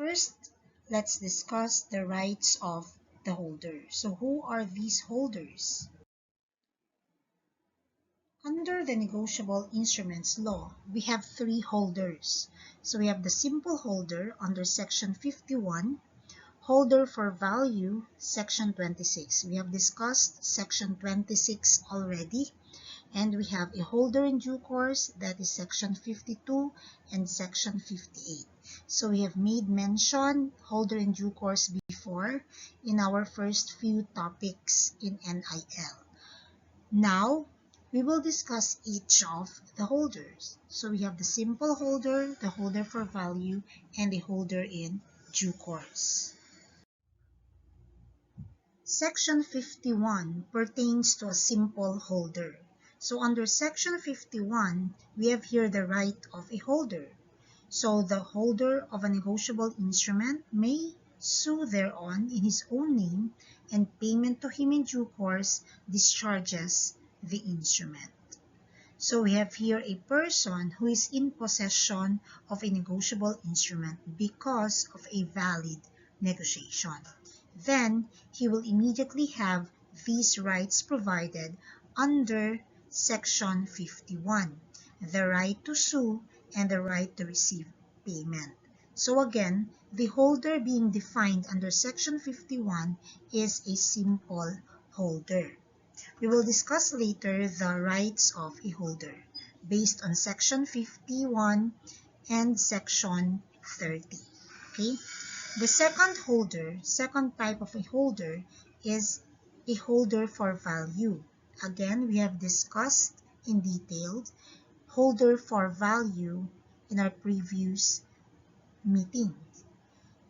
First, let's discuss the rights of the holder. So who are these holders? Under the negotiable instruments law, we have three holders. So we have the simple holder under section 51, holder for value, section 26. We have discussed section 26 already. And we have a holder in due course, that is section 52 and section 58. So we have made mention holder in due course before in our first few topics in NIL. Now, we will discuss each of the holders. So we have the simple holder, the holder for value, and the holder in due course. Section 51 pertains to a simple holder. So under section 51, we have here the right of a holder. So the holder of a negotiable instrument may sue thereon in his own name, and payment to him in due course discharges the instrument. So we have here a person who is in possession of a negotiable instrument because of a valid negotiation. Then he will immediately have these rights provided under section 51, the right to sue and the right to receive payment. So again, the holder being defined under section 51 is a simple holder. We will discuss later the rights of a holder based on section 51 and section 30. Okay? The second type of a holder is a holder for value. Again, we have discussed in detail holder for value in our previous meeting.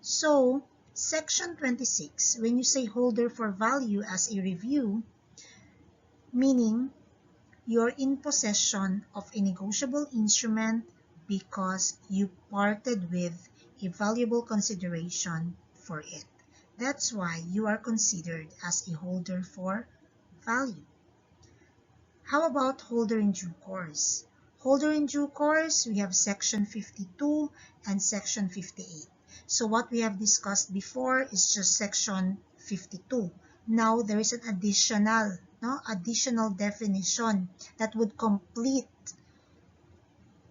So, section 26, when you say holder for value as a review, meaning you're in possession of a negotiable instrument because you parted with a valuable consideration for it. That's why you are considered as a holder for value. How about holder in due course? Holder in due course, we have section 52 and section 58. So what we have discussed before is just section 52. Now there is an additional definition that would complete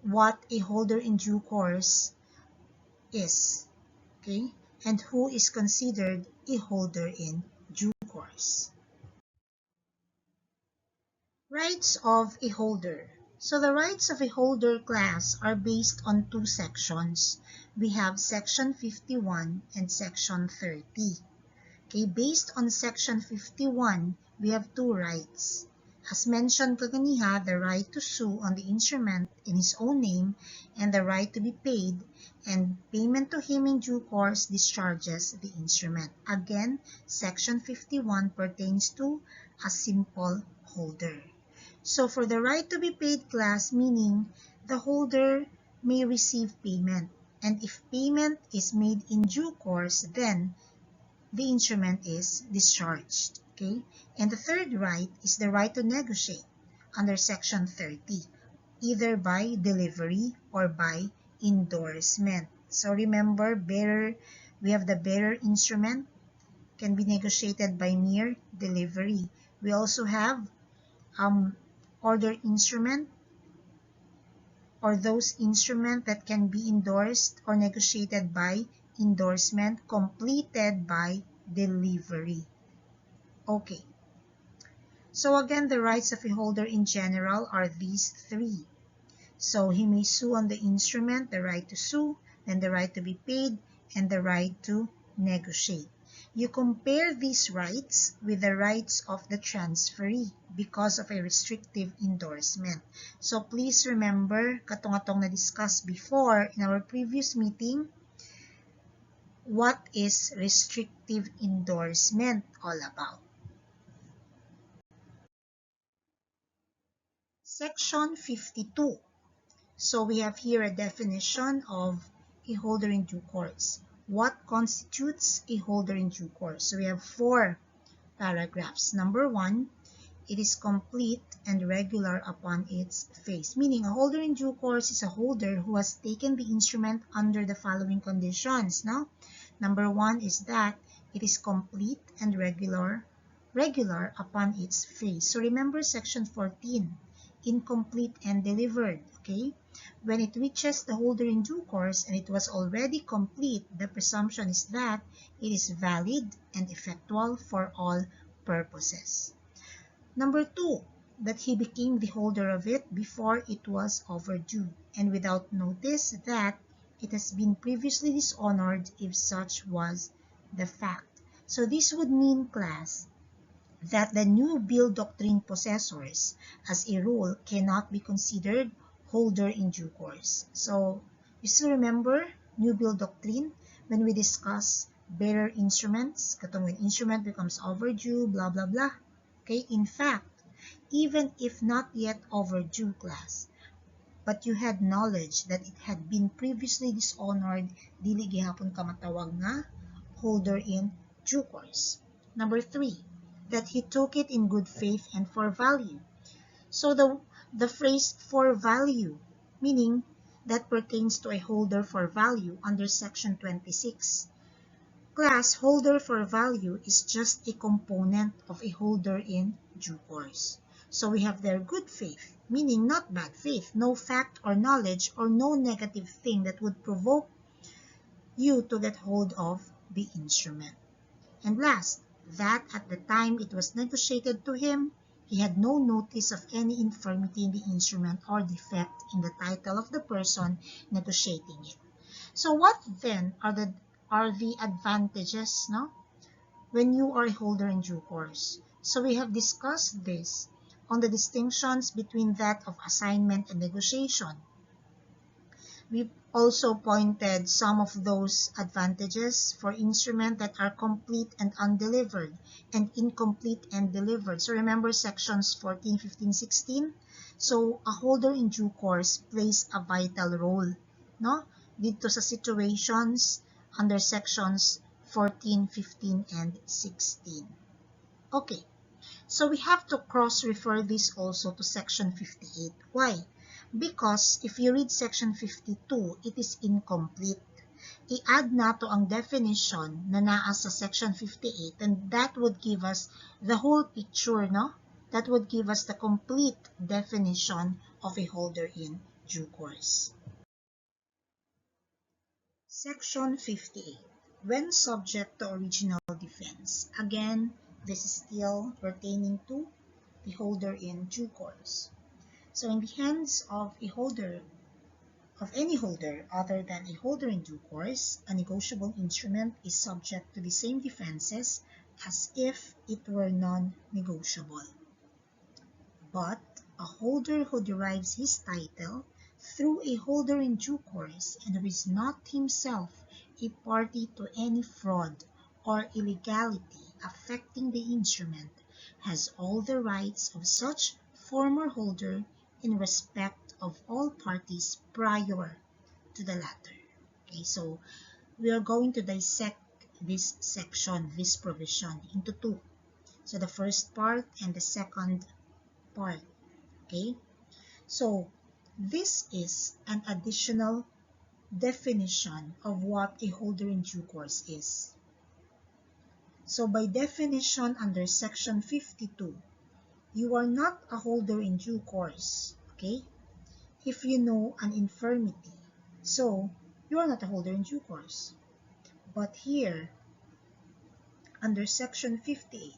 what a holder in due course is, okay, and who is considered a holder in due course. Rights of a holder. So the rights of a holder class are based on two sections. We have section 51 and section 30. Okay, based on section 51, we have two rights. As mentioned kanina, the right to sue on the instrument in his own name and the right to be paid, and payment to him in due course discharges the instrument. Again, section 51 pertains to a simple holder. So for the right to be paid class, meaning the holder may receive payment, and if payment is made in due course, then the instrument is discharged. Okay? And the third right is the right to negotiate under section 30, either by delivery or by endorsement. So remember, we have the bearer instrument can be negotiated by mere delivery. We also have order instrument, or those instruments that can be endorsed or negotiated by endorsement completed by delivery. Okay. So again, the rights of a holder in general are these three. So he may sue on the instrument, the right to sue, then the right to be paid, and the right to negotiate. You compare these rights with the rights of the transferee because of a restrictive endorsement. So please remember, katong-atong na-discuss before in our previous meeting, what is restrictive endorsement all about? Section 52. So we have here a definition of a holder in due course. What constitutes a holder in due course? So we have 4 paragraphs. Number 1, it is complete and regular upon its face. Meaning, a holder in due course is a holder who has taken the instrument under the following conditions. No? Number one is that it is complete and regular upon its face. So remember section 14, incomplete and delivered. Okay? When it reaches the holder in due course and it was already complete, the presumption is that it is valid and effectual for all purposes. Number two, that he became the holder of it before it was overdue and without notice that it has been previously dishonored if such was the fact. So this would mean, class, that the new bill doctrine possessors, as a rule, cannot be considered holder in due course. So you still remember new bill doctrine when we discuss bearer instruments, katong when instrument becomes overdue, blah blah blah. Okay, in fact, even if not yet overdue, class, but you had knowledge that it had been previously dishonored, dili gihapon ka matawag nga holder in due course. Number three, that he took it in good faith and for value. So the phrase for value, meaning that pertains to a holder for value under section 26. Class, holder for value is just a component of a holder in due course. So we have their good faith, meaning not bad faith, no fact or knowledge or no negative thing that would provoke you to get hold of the instrument. And last, that at the time it was negotiated to him, he had no notice of any infirmity in the instrument or defect in the title of the person negotiating it. So what then are the advantages, no, when you are a holder in due course? So we have discussed this on the distinctions between that of assignment and negotiation. We also pointed some of those advantages for instruments that are complete and undelivered and incomplete and delivered. So remember sections 14, 15, 16? So a holder in due course plays a vital role, no? Dito sa situations under sections 14, 15, and 16. Okay, so we have to cross-refer this also to section 58. Why? Because if you read section 52, it is incomplete. I-add na to ang definition na naa sa section 58 and that would give us the whole picture, no? That would give us the complete definition of a holder in due course. Section 58. When subject to original defense. Again, this is still pertaining to the holder in due course. So in the hands of a holder, of any holder other than a holder in due course, a negotiable instrument is subject to the same defenses as if it were non-negotiable. But a holder who derives his title through a holder in due course and who is not himself a party to any fraud or illegality affecting the instrument has all the rights of such former holder in respect of all parties prior to the latter. Okay, so we are going to dissect this section, this provision, into two. So the first part and the second part. Okay, so this is an additional definition of what a holder in due course is. So by definition under section 52, you are not a holder in due course, okay, if you know an infirmity. So you are not a holder in due course. But here, under section 58,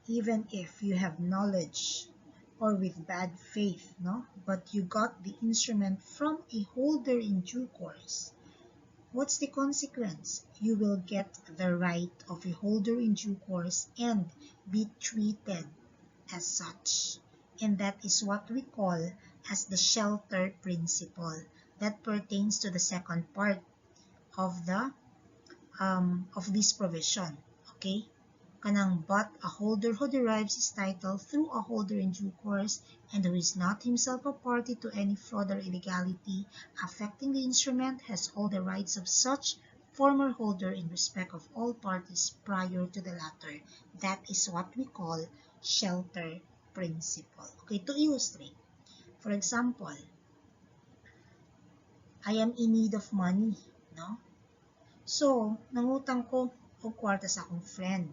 even if you have knowledge or with bad faith, no, but you got the instrument from a holder in due course, what's the consequence? You will get the right of a holder in due course and be treated as such. And that is what we call as the shelter principle that pertains to the second part of the of this provision. Okay? Kanang but a holder who derives his title through a holder in due course and who is not himself a party to any fraud or illegality affecting the instrument has all the rights of such former holder in respect of all parties prior to the latter. That is what we call shelter principle. Okay, to illustrate, for example, I am in need of money, no? So, nangutang ko og kwarta sa akong friend.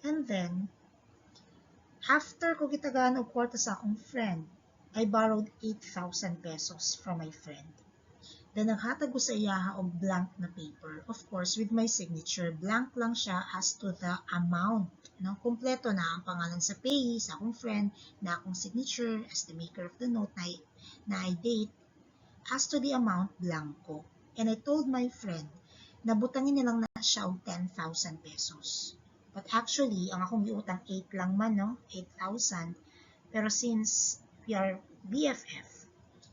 And then, after ko gitagaan og kwarta sa akong friend, I borrowed 8,000 pesos from my friend. Then, naghatag ko sa iyaha og blank na paper. Of course, with my signature, blank lang siya as to the amount. No? Kompleto na ang pangalan sa payee, sa akong friend, na akong signature, as the maker of the note, na I date. As to the amount, blanco. And I told my friend, na butangin nilang na siya og 10,000 pesos. But actually, ang akong giutang 8 lang man, no? 8,000. Pero since we are BFF,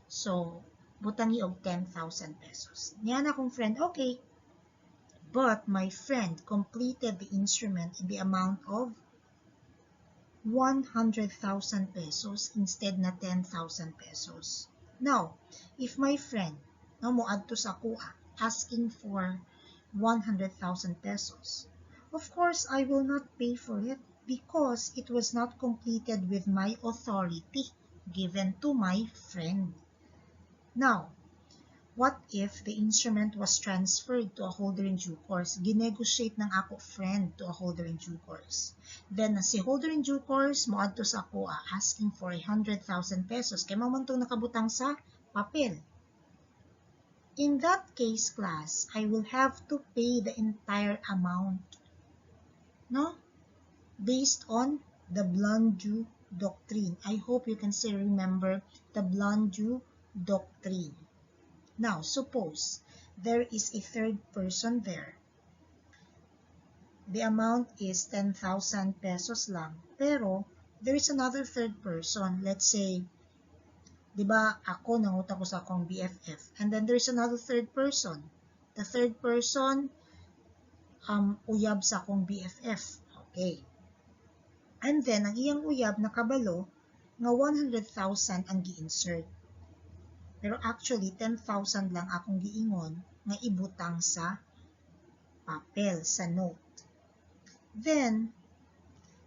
so, butangi og 10,000 pesos. Niyan akong friend, okay. But my friend completed the instrument in the amount of 100,000 pesos instead na 10,000 pesos. Now, if my friend, no, moadto sa kuha, asking for 100,000 pesos, of course, I will not pay for it because it was not completed with my authority given to my friend. Now, what if the instrument was transferred to a holder in due course? Ginegotiate ng ako friend to a holder in due course. Then, si holder in due course, moadto sa ako asking for 100,000 pesos. Kaya mamantong nakabutang sa papel. In that case, class, I will have to pay the entire amount. No? Based on the Blandu doctrine. I hope you can still remember the Blandu doctrine. Now, suppose there is a third person there. The amount is 10,000 pesos lang. Pero, there is another third person. Let's say, di ba, ako nangutang ko sa akong BFF. And then there is another third person. The third person, uyab sa akong BFF. Okay. And then, ang iyang uyab nakabalo nga 100,000 ang gi-insert. Pero actually, 10,000 lang akong giingon nga ibutang sa papel, sa note. Then,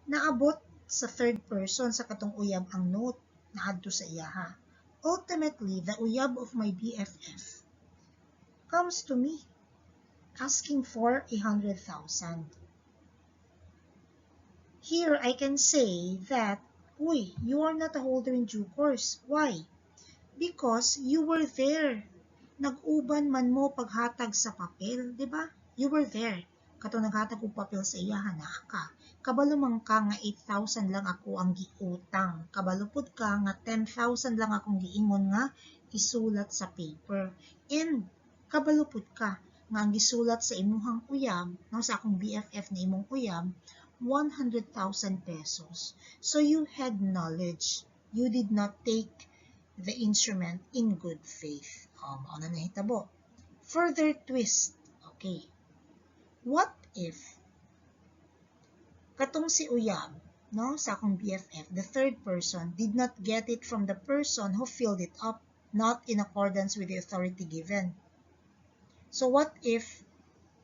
naabot sa third person sa katong uyab ang note na adto sa iyaha. Ultimately, the uyab of my BFF comes to me asking for 100,000. Here, I can say that, uy, you are not a holder in due course. Why? Because you were there. Nag-uban man mo paghatag sa papel, di ba? You were there. Kato naghatag og papel sa iyahan na ka. Kabalo man ka nga 8,000 lang ako ang giutang. Kabalo pud ka nga 10,000 lang akong giingon nga isulat sa paper. And kabalo pud ka nga ang gisulat sa imuhang uyab, no, sa akong BFF na imong uyab, 100,000 pesos. So you had knowledge. You did not take the instrument in good faith. Ano na hitabo? Further twist. Okay. What if katong si uyab, no, sa akong BFF, the third person did not get it from the person who filled it up, not in accordance with the authority given? So what if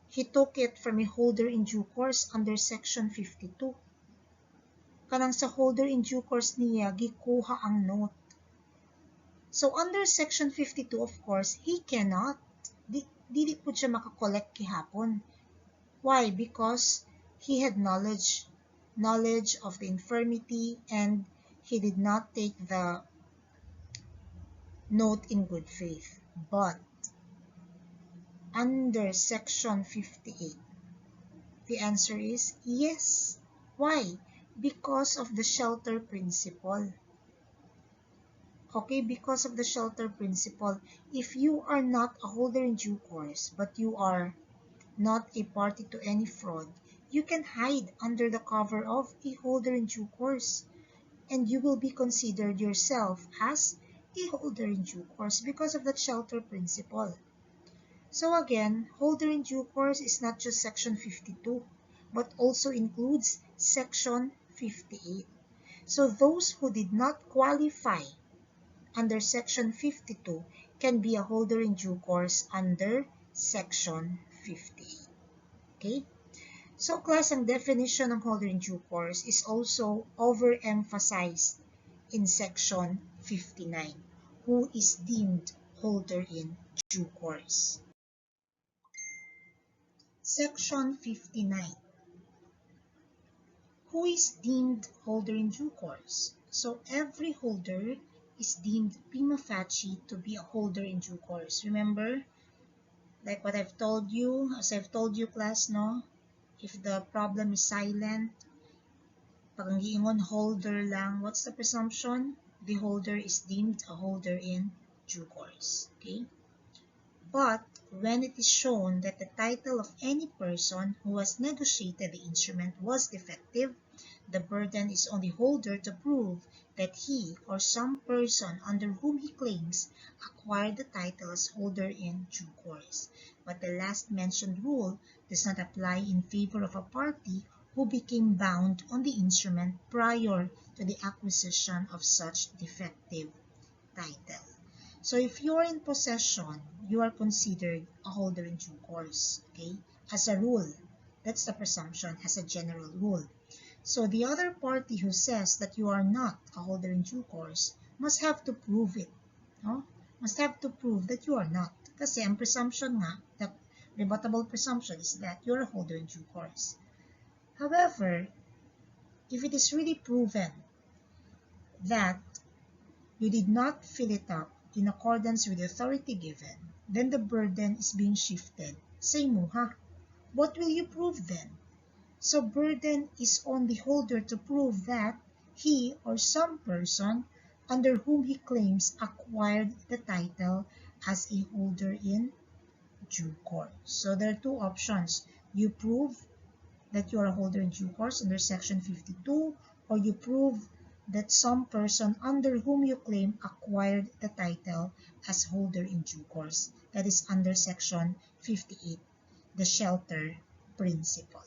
he took it from a holder in due course under section 52? Kanang sa holder in due course niya gikuha ang note. So, under Section 52, of course, he cannot. Dili po siya makakollect kihapon. Why? Because he had knowledge of the infirmity, and he did not take the note in good faith. But, under Section 58, the answer is yes. Why? Because of the shelter principle. Okay, because of the shelter principle, if you are not a holder in due course, but you are not a party to any fraud, you can hide under the cover of a holder in due course, and you will be considered yourself as a holder in due course because of that shelter principle. So again, holder in due course is not just Section 52, but also includes Section 58. So those who did not qualify under Section 52 can be a holder in due course under Section 58. Okay? So class, ang definition ng holder in due course is also overemphasized in section 59. Who is deemed holder in due course? Section 59. Who is deemed holder in due course? So every holder is deemed prima facie to be a holder in due course. Remember, like what I've told you, as I've told you class, no? If the problem is silent, pag ang giingon holder lang, what's the presumption? The holder is deemed a holder in due course. Okay? But when it is shown that the title of any person who has negotiated the instrument was defective, the burden is on the holder to prove that he or some person under whom he claims acquired the title as holder in due course. But the last mentioned rule does not apply in favor of a party who became bound on the instrument prior to the acquisition of such defective title. So if you are in possession, you are considered a holder in due course, okay? As a rule, that's the presumption, as a general rule. So the other party who says that you are not a holder in due course must have to prove it, no? Must have to prove that you are not. Kasi ang presumption nga, the rebuttable presumption is that you are a holder in due course. However, if it is really proven that you did not fill it up in accordance with the authority given, then the burden is being shifted. Say mo, ha? What will you prove then? So burden is on the holder to prove that he or some person under whom he claims acquired the title as a holder in due course. So there are two options. You prove that you are a holder in due course under section 52, or you prove that some person under whom you claim acquired the title as holder in due course. That is under section 58, the shelter principle.